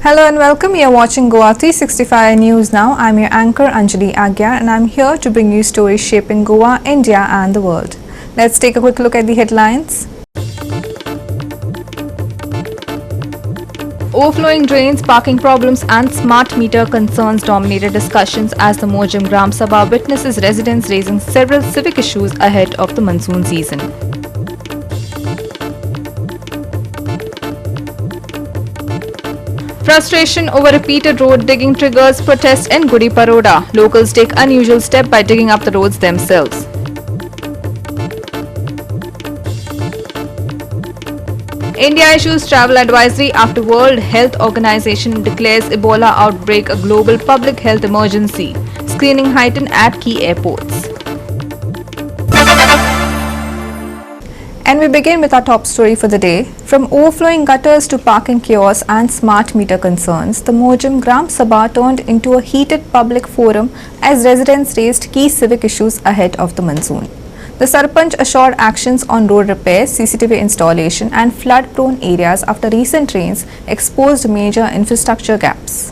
Hello and welcome. You are watching Goa 365 News now. I'm your anchor Anjali Agyar and I'm here to bring you stories shaping Goa, India and the world. Let's take a quick look at the headlines. Overflowing drains, parking problems and smart meter concerns dominated discussions as the Mojam Gram Sabha witnesses residents raising several civic issues ahead of the monsoon season. Frustration over repeated road digging triggers protests in Gudi Paroda. Locals take unusual step by digging up the roads themselves. India issues travel advisory after World Health Organization declares Ebola outbreak a global public health emergency. Screening heightened at key airports. And we begin with our top story for the day. From overflowing gutters to parking chaos and smart meter concerns, the Mojam Gram Sabha turned into a heated public forum as residents raised key civic issues ahead of the monsoon. The Sarpanch assured actions on road repairs, CCTV installation and flood-prone areas after recent rains exposed major infrastructure gaps.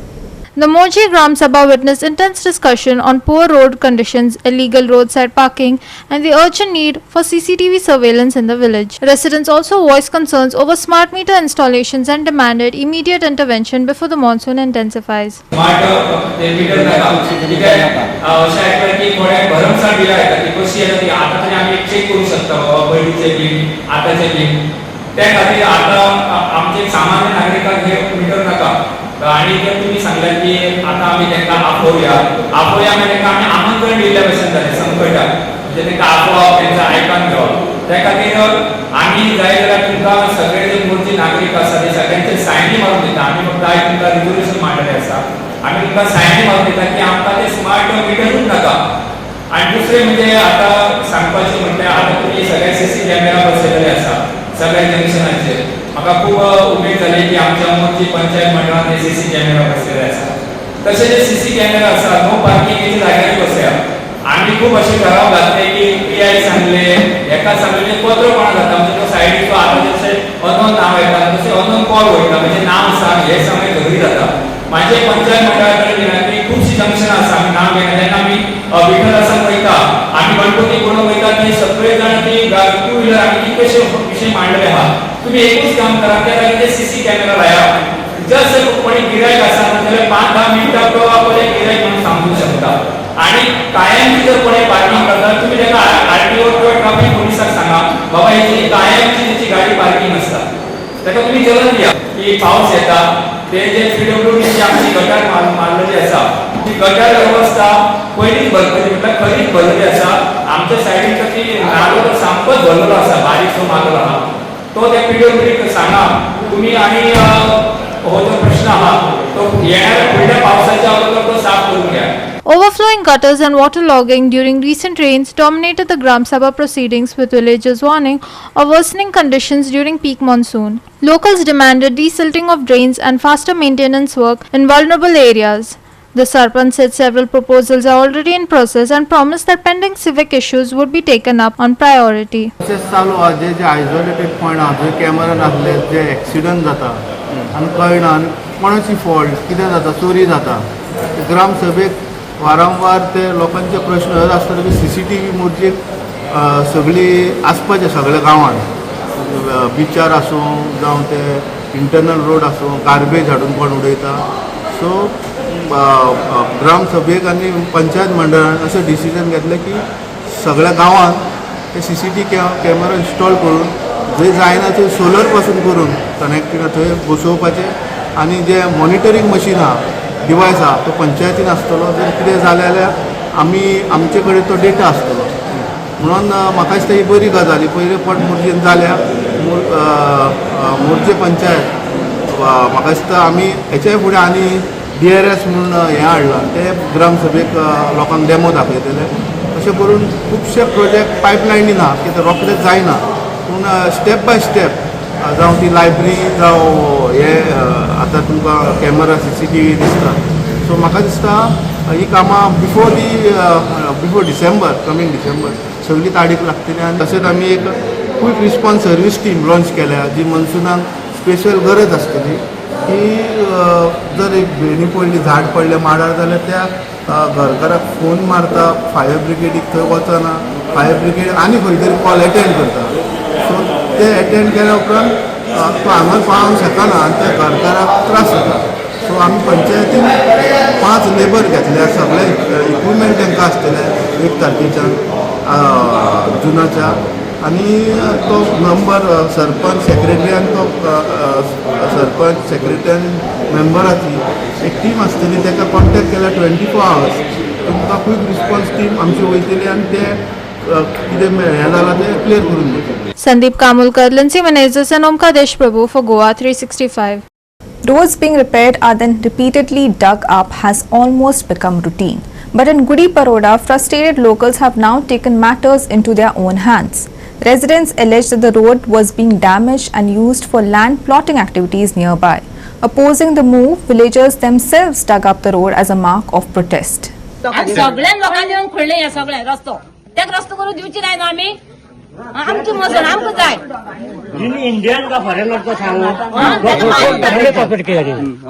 The Mojam Gram Sabha witnessed intense discussion on poor road conditions, illegal roadside parking, and the urgent need for CCTV surveillance in the village. Residents also voiced concerns over smart meter installations and demanded immediate intervention before the monsoon intensifies. आणि जर तुम्ही सांगलात की आता आम्ही त्यांना आपोया म्हणजे आम्ही आमंत्रण दिल्या बसून जाते संकटात म्हणजे त्यांना आपोआप त्यांचा ऐकून घ्यावं त्या खातीर आम्ही जायला तुमकां सगळे जे मूळचे नागरिक आसा ते सगळ्यांचे सायनी मारून दिता आम्ही फक्त आयज तुमकां रिझोल्युशन मांडलें आसा आम्ही तुमकां सायनी मारून दिता की आमकां ते स्मार्ट मिटरूच नाका आणि दुसरे म्हणजे आता सांगपाचें म्हटल्यार आता तुमी सगळे सीसी कॅमेरा बसयलेले आसा सगळ्या जंक्शनाचेर म्हाका खूब उमेद जाली की आमच्या मोठी पंचायत मंडळान सीसी कॅमेरा बसयले आसा तशें जे सीसी कॅमेरा आसा नो पार्किंगेच्या जाग्यार बसया आमी खूब अशें ठराव घातले की पीआय सांगले एका सांगले पत्र कोणा जाता म्हणजे तो सायडीचो आता जशें अनोन नांव येता तशें अनोन कॉल वयता म्हणजे नांव सांग हे सांग झगडी जाता माझे पंचायत मंडळा कडेन विनंती खूबशीं जंक्शनां आसा आमी नांव घेना जेन्ना आमी विठ्ठल आसा वयता आमी गणपती म्हणून वयता ती सगळे जाण ती टू व्हिलर आमी कितलेशे विशय मांडले आहा तुम्ही एकूच काम करा त्या जाग्यार सीसी कॅमेरा लाया जसं कोणी गिरायक आसा जाल्यार 5-10 मिनिटां तो आपले गिरायक म्हणून सांगू शकता आणि कायमची जर कोणी पार्किंग करता तुम्ही ताका आरटीओ किंवा ट्रॅफिक पोलिसाक सांगा बाबा ही कायमची जी गाडी पार्किंग आसता ताका तुम्ही चलन दिया की पावस येता ते जे पीडब्ल्यूडीची आमची गटार मारलेली आसा ती गटार व्यवस्था पयलीच भरतली म्हटल्यार खरीच भरलेली आसा आमच्या सायडीचो ती नालो सामकोच भरलेलो आसा बारीकसो मारलेलो आहा तो त्या पीडब्ल्यूडीक सांगा तुम्ही आणि हो जो प्रश्न आहा तो येणाऱ्या पुढल्या पावसाच्या अगोदर तो साफ करून घ्या. Overflowing gutters and waterlogging during recent rains dominated the Gram Sabha proceedings with villagers warning of worsening conditions during peak monsoon. Locals demanded desilting of drains and faster maintenance work in vulnerable areas. The Sarpanch said several proposals are already in process and promised that pending civic issues would be taken up on priority. चालू आहे जे isolated point आहा जे camera नासले जे accident जाता आनी कळना कोणाची फॉल्ट कितें जाता चोरी जाता ग्राम सभेक वारंवार ते लोकांचे प्रश्न आसता की सीसीटीव्ही मोरजेक सगळी आसपाचे सगळ्या गांवांत बिचार आसूं जावं ते इंटरनल रोड आसूं गार्बेज हाडून कोण उडयता सो ग्राम सभेक आनी पंचायत मंडळान अशें डिसिजन घेतलें की सगळ्या गांवांत ते सीसीटीव्ही कॅमेरा इन्स्टॉल करून जंय जायना थंय सोलर पासून करून कनेक्टेड थंय बसोवपाचें आनी जे मॉनिटरींग मशीन आहा डिवायस आहा तो पंचायतीन आसतलो जर कितें जालें जाल्यार आमी आमचे कडेन तो डेटा आसतलो म्हणून म्हाका दिसता ही बरी गजाल ही पयले फावट मोरजेन जाल्या मोरजे पंचायत म्हाका दिसता आमी हेच्याय फुडें आनी DRS म्हणून हें हाडलां ते ग्रामसभेक लोकांक डेमो दाखयतले अशें करून खुबशे प्रोजेक्ट पायपलायनीन आहा की ते रोखडेंच जायना पूण स्टेप बाय स्टेप जावं ती लायब्ररी जावं हे आतां तुमकां कॅमेरा CCTV दिसता सो म्हाका दिसता ही कामां बिफोर डिसेंबर कमींग डिसेंबर सगळी तारीख लागतली आनी तशेंच आमी एक quick response service team launch केल्या जी मनसुनाक स्पेशल गरज आसतली की जर एक भेणी पडली झाड पडलें माडार जाल्यार त्या घरकाराक फोन मारता, फायर ब्रिगेडीक थंय वचना, फायर ब्रिगेड आनी खंय तरी कॉल एटेंड करता. सो ते एटेंड केल्या उपरांत तो हांगा पावंक शकना आनी त्या घरकाराक त्रास जाता. सो आमी पंचायतीन 5 लेबर घेतले, सगळे इक्विपमेंट तांकां आसतले 1 तारखेच्यान जुनाच्या. आनी तो नंबर सरपंच सेक्रेटरीन तो सरपंच सेक्रेटरीन मेंबराची एक टीम आसतली, ताका कॉन्टेक्ट केल्यार 24 hours तुमकां क्वीक रिस्पॉन्स टीम आमची वयतली आनी ते कितें हें जालां तें क्लियर करून दितले. Sandeep Kamulkar, Lindsay Menezes and Omkadesh Prabhu for Goa 365. Roads being repaired are then repeatedly dug up has almost become routine. But in Gudi Paroda, frustrated locals have now taken matters into their own hands. Residents alleged that the road was being damaged and used for land plotting activities nearby. Opposing the move, villagers themselves dug up the road as a mark of protest. सगळ्या लोकांनी येऊन खोडले हे सगळे रस्तो त्या रस्तो करून दिवची नाही ना आम्ही आमची मजूर आमकां जाय इंडियन का फॉरेनर तो सांगू प्रॉफिट केला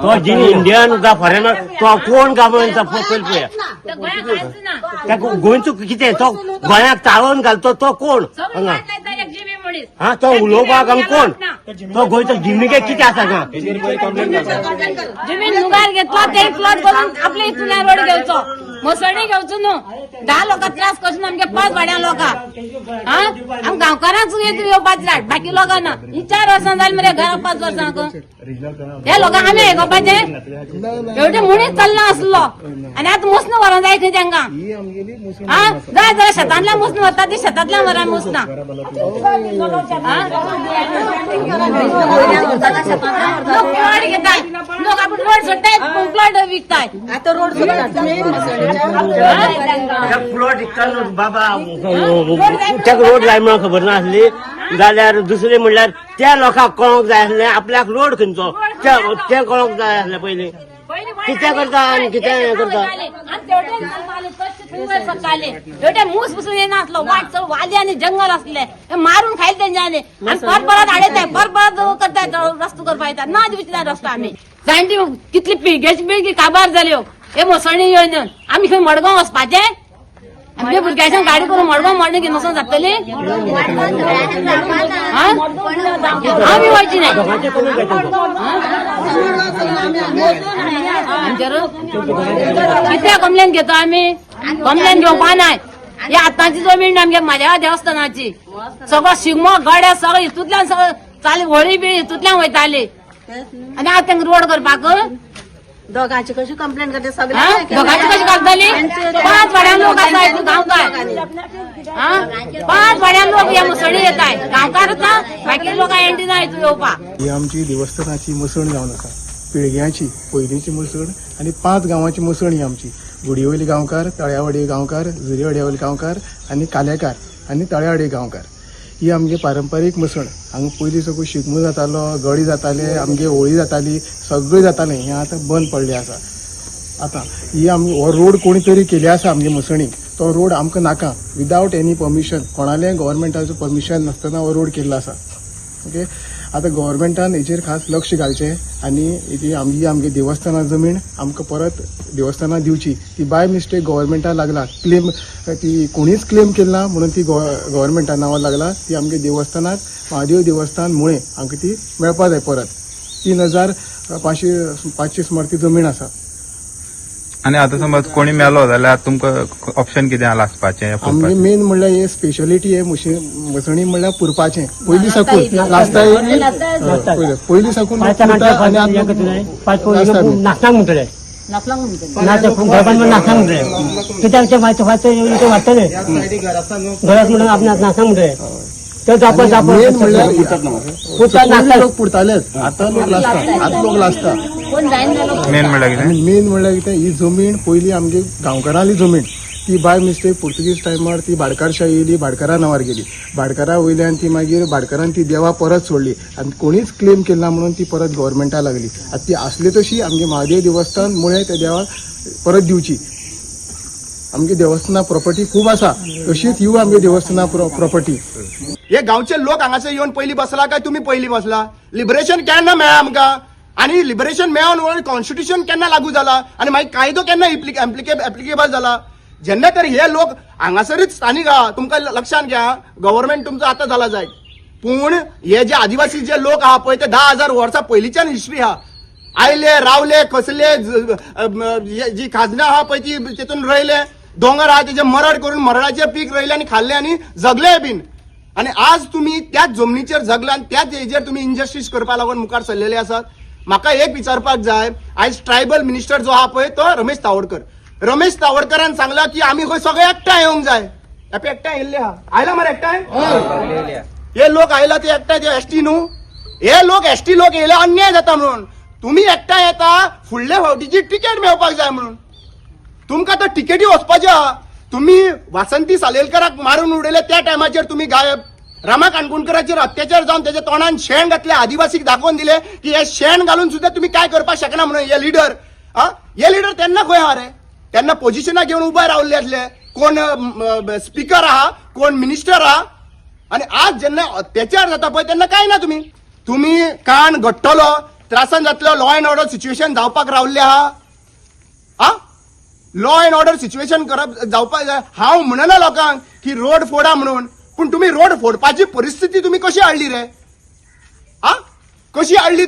तो जिन इंडियन का फॉरेनर तो कोण गावचा पळय त्या गोंयाक कांयच ना त्या गोंयचो कितें तो गोंयाक चाळोवन घालतो तो कोण सगळं लायता एक जिमी मनीस हा तो उलोवपाक आमी कोण तो गोंयचो जिमीके कितें आसा का जमीन मुगार घेतला ते प्लॉट करून आपल्या इथून रोड घेवचो मसळणी घेवचो न्हू 10 लोकां त्रास करसून आमगे 5 भाड्या लोकां हा आम गांवकारांच येवपाक जाय बाकी लोकांना ही 4 वर्सां जाली मरे घरा 5 वर्सां हे लोकांक आमी आयकोपाचे एवढे मुणीच चल्ला आसलो आनी आतां मुसनां व्हरोंक जाय खंय तांकां हा जाय जाल्यार शेतांतल्यान मुसनां व्हरता ती शेतांतल्यान व्हरा मुसनां लोक प्लॉट घेताय लोक आपण रोड सोडटाय प्लॉट विकताय आता रोड प्लॉट विकताना बाबा त्या रोड जाय म्हणून खबर नासली जाल्यार दुसरे म्हणल्यार त्या लोकांक कळोंक जाय आसलें आपल्याक रोड खंयचो ते कळोंक जाय आसलें पयलीं कितें करता आनी कितें हें करता एवढे मूस पुसून येनासलो वाट चड वाली आनी जंगल असले मारून खायले तेंच्यानी आनी परत हाडयताय परत करताय रस्तो करपा येता ना दिवची ना रस्तो आमी जाणटी कितली पिळगेची पिळगी काबार जाल्यो हे मोसळणी येवन आमी खंय मडगांव वचपाचे आमच्या भुरग्याच्या गाडी करून मडगांव मडणी घेवन वचून जातली आमी वयची नाही कितें कंप्लेन घेतो आमी कंप्लेन घेवपा नाय ही आतांची जमीन आमगे म्हाज्या देवस्थानाची सगळो शिगमो गड्या सगळं हितूंतल्यान सगळं चाली व्हळी बी हितूंतल्यान वयताली आनी आतां तांकां रोड करपाक दोघांची कशी कंप्लेंट करते दोघांची कशी करतली 5 वाड्यान लोक आसाय गांवकार 5 वाड्यान लोक ह्या मुसळी येताय गांवकार आसा बाकी लोक एंटी ना हितून येवपाक. ही आमची देवस्थानाची मसण जावन आसा पिळग्यांची पयलींची मसण आनी 5 गांवांची मसण ही आमची गुडीवयली गांवकार तळ्यावाडी गांवकार झुरेवाड्यावयली गांवकार आनी कालेकार आनी तळ्यावाडी गांवकार ही आमगे पारंपारीक मसण हांगा पयलीं सगळो शिगमो जातालो गडी जाताले आमगे होळी जाताली सगळें जातालें हें आतां बंद पडलें आसा. आतां ही आमी हो रोड कोणी तरी केले आसा आमगे मसणीक तो रोड आमकां नाका विदावट एनी परमिशन कोणालें गव्हर्मेंटाचो परमिशन नासतना हो रोड केल्लो आसा. ओके आतां गव्हर्मेंटान हेचेर खास लक्ष घालचें आनी ही आमगे देवस्थाना जमीन आमकां परत देवस्थाना दिवची. ती बाय मिस्टेक गव्हर्मेंटाक लागला क्लेम ती कोणीच क्लेम केला म्हणून ती गव्हर्मेंटा नांवार लागला ती आमगे देवस्थानाक महादेव देवस्थान मुळे आमकां ती मेळपा जाय परत 3500 स्मृती जमीन आसा. आनी आतां समज कोणी मेलो जाल्यार तुमकां ऑप्शन कितें लासपाचें आमगे मेन म्हणल्यार हे स्पेशलिटी हे मसणी म्हणल्यार पुरपाचें पयलीं साकून लास्टाक पयलीं साकून नाचनाक म्हणटले घरान नाचनाक म्हणटले कित्याक ते वाडटले घरात म्हणून आपण नाचनाक म्हणटले लोक पुरतालेच आता लोक लासता मेन म्हणल्यार कितें ही जमीन पयलीं आमगे गांवकारांली जमीन ती बाय मिस्टेक पुर्तुगीज टायमार ती भाडकारशाही येयली भाडकारा नांवार गेली भाडकारा वयल्यान ती मागीर भाडकारान ती देवा परत सोडली आनी कोणीच क्लेम केला म्हणून ती परत गव्हर्मेंटाक लागली. आतां ती आसली तशी आमगे महादेव देवस्थान मुळे त्या देवाक परत दिवची. आमगे देवस्थाना प्रॉपर्टी खूब आसा तशीच ही आमगे देवस्थाना प्रॉपर्टी. हे गांवचे लोक हांगासर येवन पयलीं बसला काय तुम्ही पयलीं बसला लिबरेशन केन्ना मेळ्ळा आमकां आणि लिबरेशन मेळोन कॉन्स्टिट्यूशन केन्ना लागू जाला आणि मागीर कायदो केन्ना एप्लिकेबल जाला. जेन्ना तर हे लोक हांगासरीच स्थानिक आहा, तुमकां लक्षात घ्या गव्हर्नमेंट तुमचो आतां जाला जाय, पूण हे जे आदिवासी जे लोक आहा पळय ते 10,000 वर्सां पयलींच्यान हिस्ट्री आहा. आयले रावले कसले जी खाजनां आहा पळय ती तितून रयले, दोंगर आहा तेजे मरड करून मरडाचें पीक रयले आनी खाल्ले आनी जगले बीन. आणि आज तुम्ही त्याच जमनीचेर जगला आणि त्याच हेजेर तुम्ही इंडस्ट्रीज करपा लागून मुखार सरलेले आसात. म्हाका एक विचारपाक जाय, आयज ट्रायबल मिनिस्टर जो आहा पळय तो रमेश तावडकरान सांगला की आमी खंय सगळे एकठांय येवंक जाय. एकठांय येयल्ले आहा, आयला मरे एकठांय, हे लोक आयला ते एकठांय ते एसटी न्हू, हे लोक एसटी लोक येयले अन्याय जाता म्हणून. तुम्ही एकठांय येता फुडल्या फावटीची तिकेट मेळपाक जाय म्हणून. तुमकां तर तिकेटी वचपाचे आहा. तुम्ही वासंती सालेलकराक मारून उडयले त्या टायमाचेर तुम्ही गायब. रामा काणकोणकराचेर अत्याचार जावन त्याच्या तोंडान शेण घातले, आदिवासीक दाखोवन दिले की हे शेण घालून सुद्धा तुम्ही काय करपाक शकना म्हणून. हे लिडर तेन्ना खंय आहा रे, तेन्ना पोझिशनाक घेवन उबे रावल्ले आसले. कोण स्पीकर आहा, कोण मिनिस्टर आहा, आणि आज जेन्ना अत्याचार जाता पळय तेन्ना काय ना तुम्ही कान घट्टलो, त्रासान जातलो, लॉ अँड ऑर्डर सिच्युएशन जावपाक रावल्ले आहा. लॉ अँड ऑर्डर सिच्युएशन करप जावपाक जाय. हांव म्हणना लोकांक की रोड फोडा म्हणून, पण तुम्ही रोड फोडपाची परिस्थिती तुम्ही कशी हाडली रे? कशी हाडली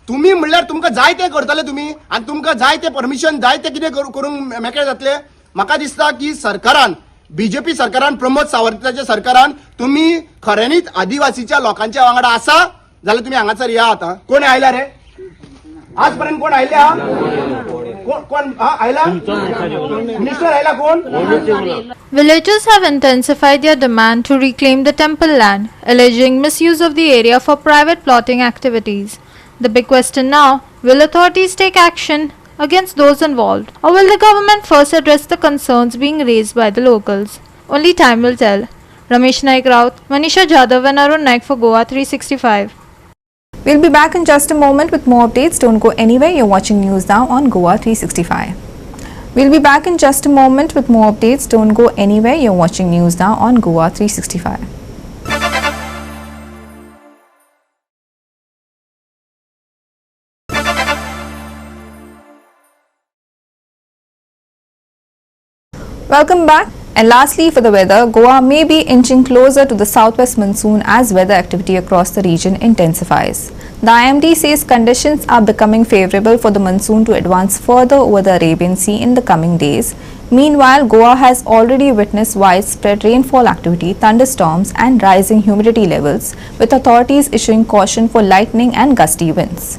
तुम्ही म्हणल्यार तुमकां जाय ते करतले तुम्ही, आणि तुमकां जाय ते परमिशन जाय ते कितें करूंक मेकळे जातले. म्हाका दिसता की सरकारान, बीजेपी सरकारान, प्रमोद सावंताच्या सरकारान तुम्ही खऱ्यांनीच आदिवासीच्या लोकांच्या वांगडा आसा जाल्यार तुम्ही हांगासर या. आता कोण आयला रे आज पर्यंत? कोण आयले आहा? कोण आयला? मिनिस्टर आयला कोण? Villagers have intensified their demand to reclaim the temple land, alleging misuse of the area for private plotting activities. The big question now, will authorities take action against those involved, or will the government first address the concerns being raised by the locals? Only time will tell. Ramesh Naik Raut, Manisha Jadhav and Arun Naik for Goa 365. We'll be back in just a moment with more updates. Don't go anywhere. You're watching news now on Goa 365. We'll be back in just a moment with more updates. Don't go anywhere. You're watching news now on Goa 365. Welcome back. And lastly, for the weather, Goa may be inching closer to the southwest monsoon as weather activity across the region intensifies. The IMD says conditions are becoming favorable for the monsoon to advance further over the Arabian Sea in the coming days. Meanwhile, Goa has already witnessed widespread rainfall activity, thunderstorms and rising humidity levels, with authorities issuing caution for lightning and gusty winds.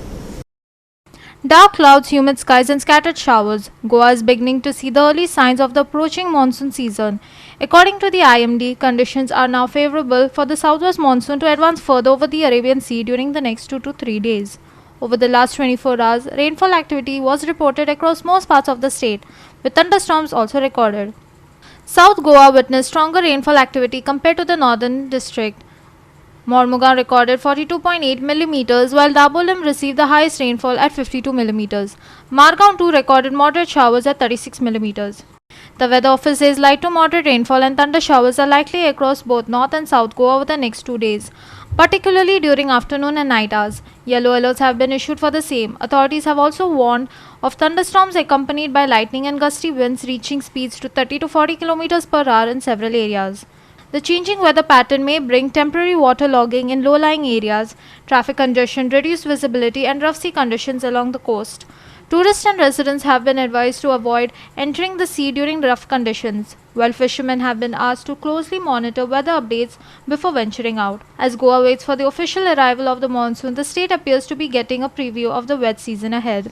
Dark clouds, humid skies and scattered showers. Goa is beginning to see the early signs of the approaching monsoon season. According to the IMD, conditions are now favorable for the southwest monsoon to advance further over the Arabian Sea during the next 2 to 3 days. Over the last 24 hours, rainfall activity was reported across most parts of the state, with thunderstorms also recorded. South Goa witnessed stronger rainfall activity compared to the northern district. Mormugan recorded 42.8 millimeters, while Dabolim received the highest rainfall at 52 millimeters. Margaon too recorded moderate showers at 36 millimeters. The weather office says light to moderate rainfall and thunder showers are likely across both North and South Goa over the next 2 days, particularly during afternoon and night hours. Yellow alerts have been issued for the same. Authorities have also warned of thunderstorms accompanied by lightning and gusty winds reaching speeds to 30 to 40 kilometers per hour in several areas. The changing weather pattern may bring temporary waterlogging in low-lying areas, traffic congestion, reduced visibility and rough sea conditions along the coast. Tourists and residents have been advised to avoid entering the sea during rough conditions, while fishermen have been asked to closely monitor weather updates before venturing out. As Goa waits for the official arrival of the monsoon, the state appears to be getting a preview of the wet season ahead.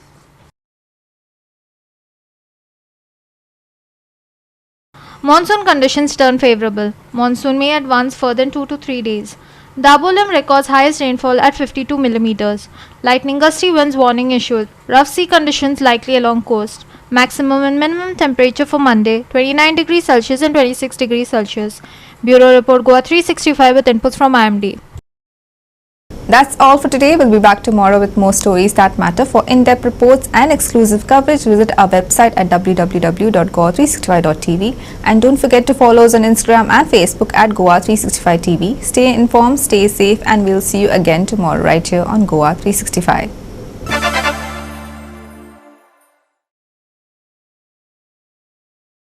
Monsoon conditions turn favorable. Monsoon may advance further in 2 to 3 days. Dabolim records highest rainfall at 52 millimeters. Lightning gusty winds warning issued. Rough sea conditions likely along coast. Maximum and minimum temperature for Monday 29 degrees Celsius and 26 degrees Celsius. Bureau Report Goa 365 with inputs from IMD. That's all for today. We'll be back tomorrow with more stories that matter. For in-depth reports and exclusive coverage, visit our website at www.goa365.tv. And don't forget to follow us on Instagram and Facebook at Goa365TV. Stay informed, stay safe, and we'll see you again tomorrow right here on Goa 365.